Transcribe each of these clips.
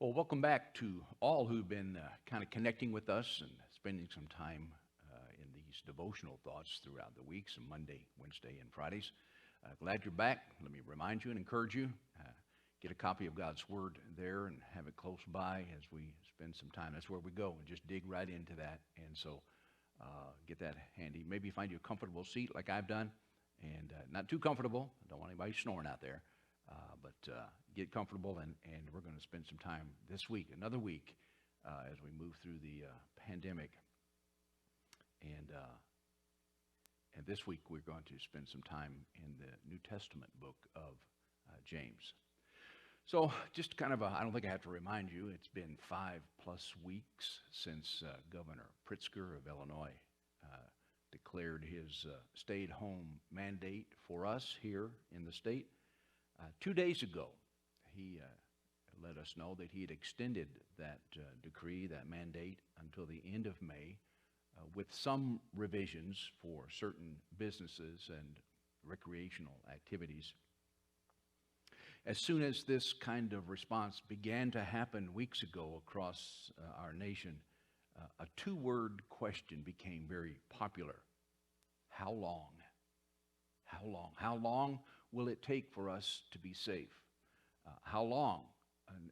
Well, welcome back to all who've been kind of connecting with us and spending some time in these devotional thoughts throughout the week, some Monday, Wednesday, and Fridays. Glad you're back. Let me remind you and encourage you. Get a copy of God's Word there and have it close by as we spend some time. That's where we go and just dig right into that. And so get that handy. Maybe find you a comfortable seat like I've done, and not too comfortable. I don't want anybody snoring out there. But get comfortable, and we're going to spend some time this week, another week, as we move through the pandemic. And this week we're going to spend some time in the New Testament book of James. So just kind of I don't think I have to remind you, it's been 5+ weeks since Governor Pritzker of Illinois declared his stay-at-home mandate for us here in the state. 2 days ago, he let us know that he had extended that decree, that mandate, until the end of May, with some revisions for certain businesses and recreational activities. As soon as this kind of response began to happen weeks ago across our nation, a two-word question became very popular. How long? How long? How long will it take for us to be safe? How long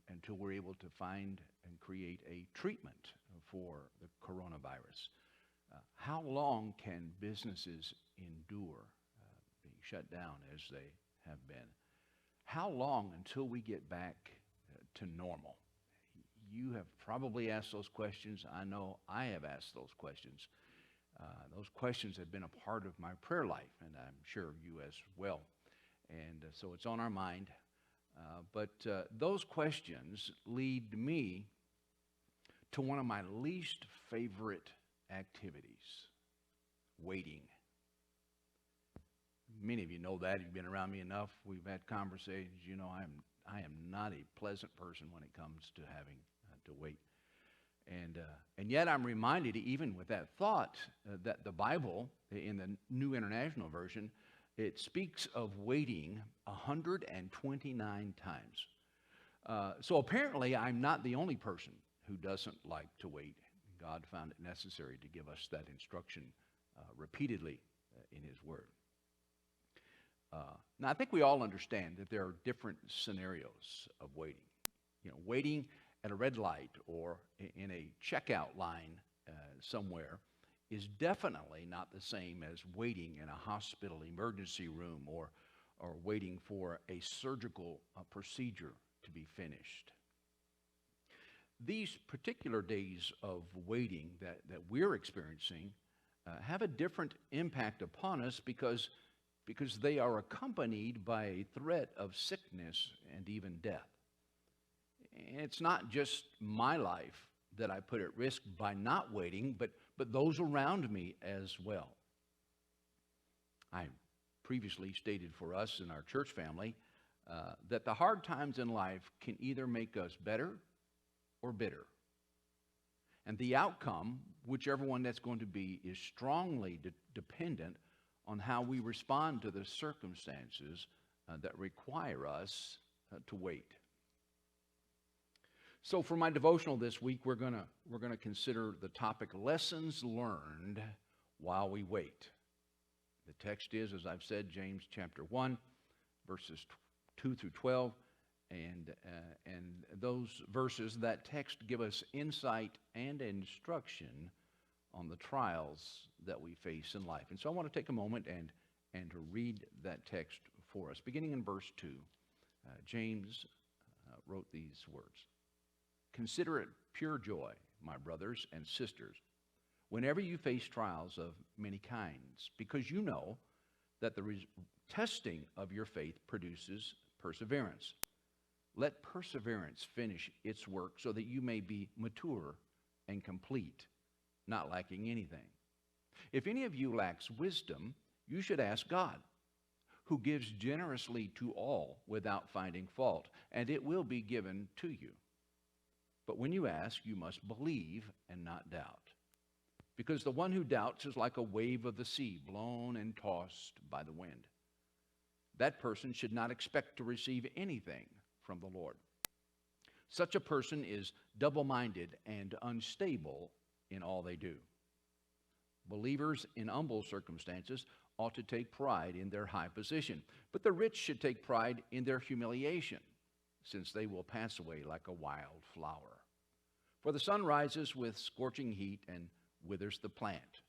until we're able to find and create a treatment for the coronavirus? How long can businesses endure being shut down as they have been? How long until we get back to normal? You have probably asked those questions. I know I have asked those questions. Those questions have been a part of my prayer life, and I'm sure you as well. And so it's on our mind. But those questions lead me to one of my least favorite activities, waiting. Many of you know that. You've been around me enough. We've had conversations. You know, I am not a pleasant person when it comes to having to wait. And yet I'm reminded, even with that thought, that the Bible, in the New International Version, it speaks of waiting 129 times. So apparently I'm not the only person who doesn't like to wait. God found it necessary to give us that instruction repeatedly in His Word. Now, I think we all understand that there are different scenarios of waiting. You know, waiting at a red light or in a checkout line somewhere is definitely not the same as waiting in a hospital emergency room or waiting for a surgical procedure to be finished. These particular days of waiting that we're experiencing have a different impact upon us because they are accompanied by a threat of sickness and even death. And it's not just my life that I put at risk by not waiting, but those around me as well. I previously stated for us in our church family that the hard times in life can either make us better or bitter. And the outcome, whichever one that's going to be, is strongly dependent on how we respond to the circumstances that require us to wait. So for my devotional this week, we're going to consider the topic lessons learned while we wait. The text is, as I've said, James chapter 1, verses 2 through 12, and those verses, that text, give us insight and instruction on the trials that we face in life. And so I want to take a moment and to read that text for us. Beginning in verse 2, James wrote these words. Consider it pure joy, my brothers and sisters, whenever you face trials of many kinds, because you know that the testing of your faith produces perseverance. Let perseverance finish its work so that you may be mature and complete, not lacking anything. If any of you lacks wisdom, you should ask God, who gives generously to all without finding fault, and it will be given to you. But when you ask, you must believe and not doubt. Because the one who doubts is like a wave of the sea, blown and tossed by the wind. That person should not expect to receive anything from the Lord. Such a person is double-minded and unstable in all they do. Believers in humble circumstances ought to take pride in their high position, but the rich should take pride in their humiliation, since they will pass away like a wild flower. For the sun rises with scorching heat and withers the plant.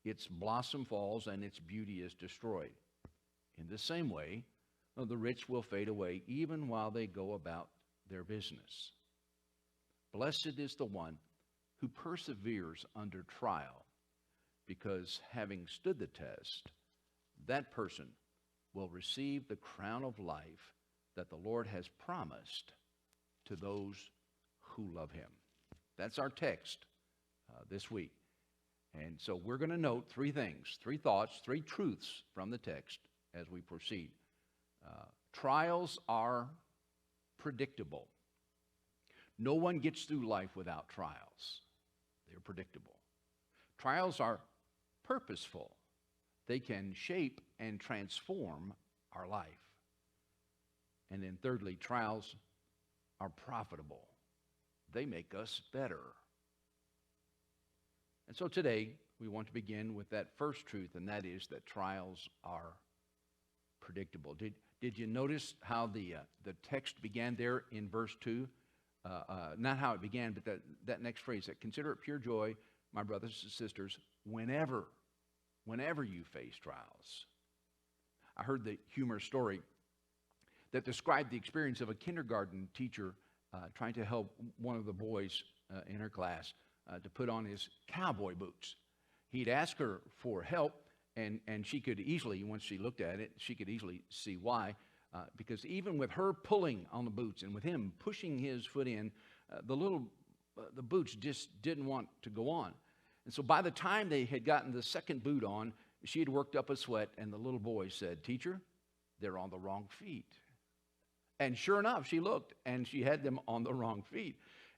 Its blossom falls and its beauty is destroyed. In the same way, the rich will fade away even while they go about their business. Blessed is the one who perseveres under trial, because having stood the test, that person will receive the crown of life that the Lord has promised to those who love him. That's our text this week. And so we're going to note three things, three thoughts, three truths from the text as we proceed. Trials are predictable. No one gets through life without trials. They're predictable. Trials are purposeful. They can shape and transform our life. And then thirdly, trials are profitable. They make us better. And so today, we want to begin with that first truth, and that is that trials are predictable. Did you notice how the text began there in verse 2? Not how it began, but that next phrase, that consider it pure joy, my brothers and sisters, whenever you face trials. I heard the humorous story that described the experience of a kindergarten teacher trying to help one of the boys in her class to put on his cowboy boots. He'd ask her for help, and she could easily, once she looked at it, she could easily see why. Because even with her pulling on the boots and with him pushing his foot in, the boots just didn't want to go on. And so by the time they had gotten the second boot on, she had worked up a sweat, and the little boy said, "Teacher, they're on the wrong feet." And sure enough, she looked, and she had them on the wrong feet.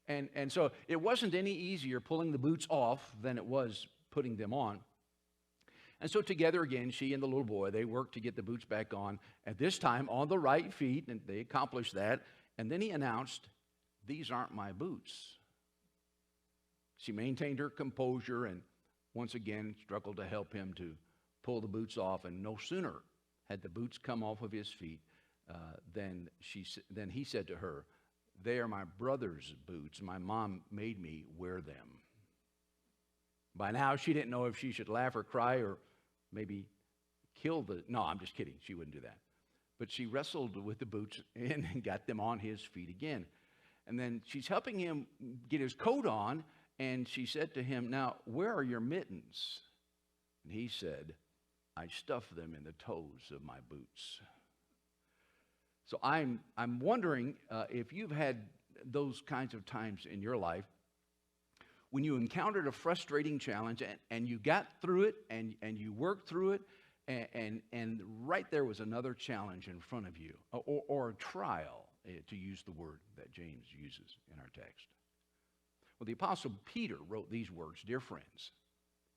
And so it wasn't any easier pulling the boots off than it was putting them on. And so together again, she and the little boy, they worked to get the boots back on, at this time on the right feet, and they accomplished that. And then he announced, "These aren't my boots." She maintained her composure and once again struggled to help him to pull the boots off. And no sooner had the boots come off of his feet than he said to her, "They are my brother's boots. My mom made me wear them." By now, she didn't know if she should laugh or cry or maybe no, I'm just kidding. She wouldn't do that. But she wrestled with the boots and got them on his feet again. And then she's helping him get his coat on, and she said to him, "Now, where are your mittens?" And he said, "I stuffed them in the toes of my boots." So I'm wondering if you've had those kinds of times in your life when you encountered a frustrating challenge and you got through it and you worked through it, and right there was another challenge in front of you, or a trial, to use the word that James uses in our text. Well, the Apostle Peter wrote these words, "Dear friends,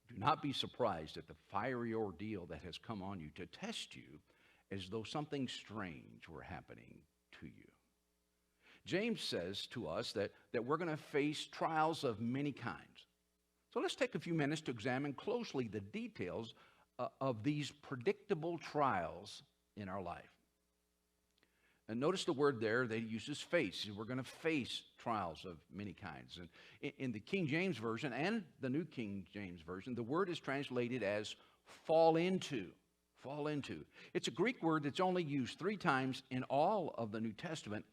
do not be surprised at the fiery ordeal that has come on you to test you as though something strange were happening to you." James says to us that we're going to face trials of many kinds. So let's take a few minutes to examine closely the details of these predictable trials in our life. And notice the word there that he uses, face. We're going to face trials of many kinds. And in the King James Version and the New King James Version, the word is translated as fall into. Fall into. It's a Greek word that's only used 3 times in all of the New Testament.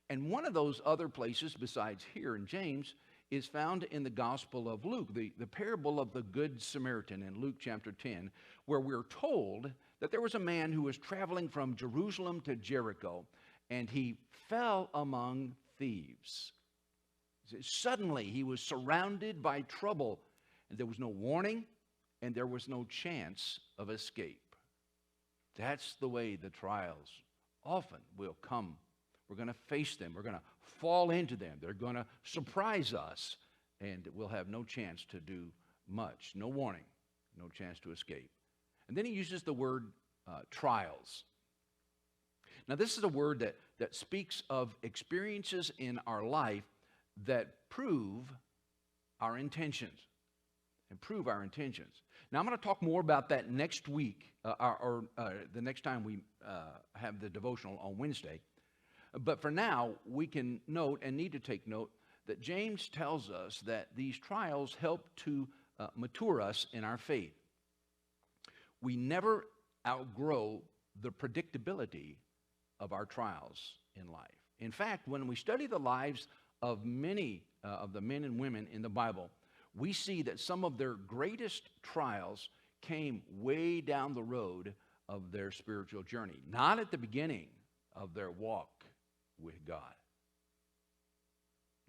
And one of those other places, besides here in James, is found in the Gospel of Luke, the parable of the Good Samaritan in Luke chapter 10, where we're told that there was a man who was traveling from Jerusalem to Jericho, and he fell among thieves. Suddenly, he was surrounded by trouble, and there was no warning, and there was no chance of escape. That's the way the trials often will come. We're going to face them. We're going to fall into them. They're going to surprise us, and we'll have no chance to do much. No warning, no chance to escape. And then he uses the word trials. Now, this is a word that speaks of experiences in our life that prove our intentions. Improve our intentions. Now, I'm going to talk more about that next week, or the next time we have the devotional on Wednesday. But for now, we can note and need to take note that James tells us that these trials help to mature us in our faith. We never outgrow the predictability of our trials in life. In fact, when we study the lives of many of the men and women in the Bible, we see that some of their greatest trials came way down the road of their spiritual journey, not at the beginning of their walk with God.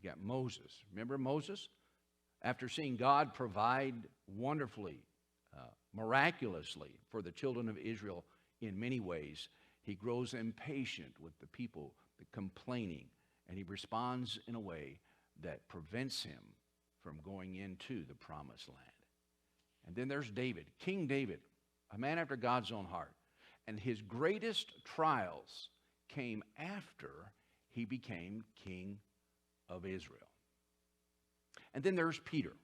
You got Moses. Remember Moses? After seeing God provide wonderfully, miraculously for the children of Israel in many ways, he grows impatient with the people, the complaining, and he responds in a way that prevents him from going into the promised land. And then there's David, King David, a man after God's own heart. And his greatest trials came after he became king of Israel. And then there's Peter.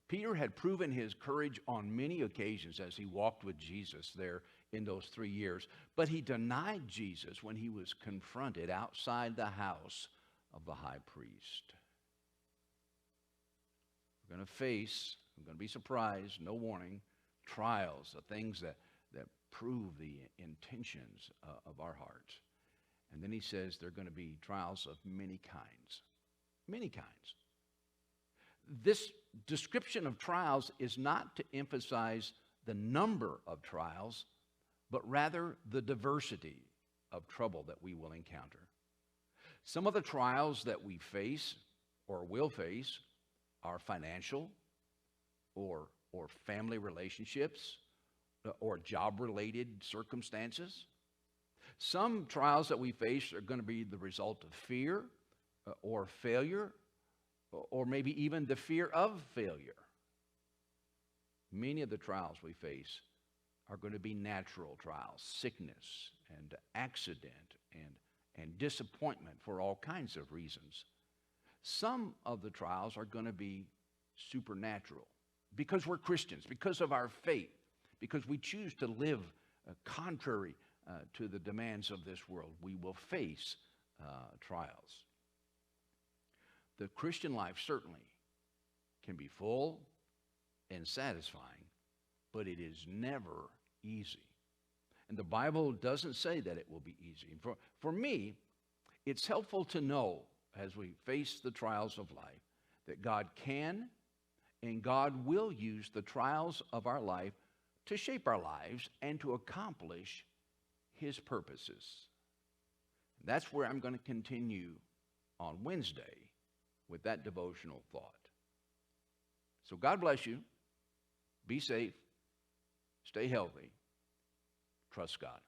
Peter had proven his courage on many occasions as he walked with Jesus there in those 3 years, but he denied Jesus when he was confronted outside the house of the high priest. We're going to be surprised, no warning, trials, the things that prove the intentions of our hearts. And then he says there are going to be trials of many kinds. Many kinds. This description of trials is not to emphasize the number of trials, but rather the diversity of trouble that we will encounter. Some of the trials that we face or will face are financial or family relationships or job-related circumstances. Some trials that we face are going to be the result of fear or failure, or maybe even the fear of failure. Many of the trials we face are going to be natural trials, sickness and accident and disappointment for all kinds of reasons. Some of the trials are going to be supernatural because we're Christians, because of our faith, because we choose to live contrary to the demands of this world. We will face trials. The Christian life certainly can be full and satisfying, but it is never easy. And the Bible doesn't say that it will be easy. For me, it's helpful to know as we face the trials of life that God can and God will use the trials of our life to shape our lives and to accomplish His purposes. That's where I'm going to continue on Wednesday with that devotional thought. So God bless you. Be safe. Stay healthy. Trust God.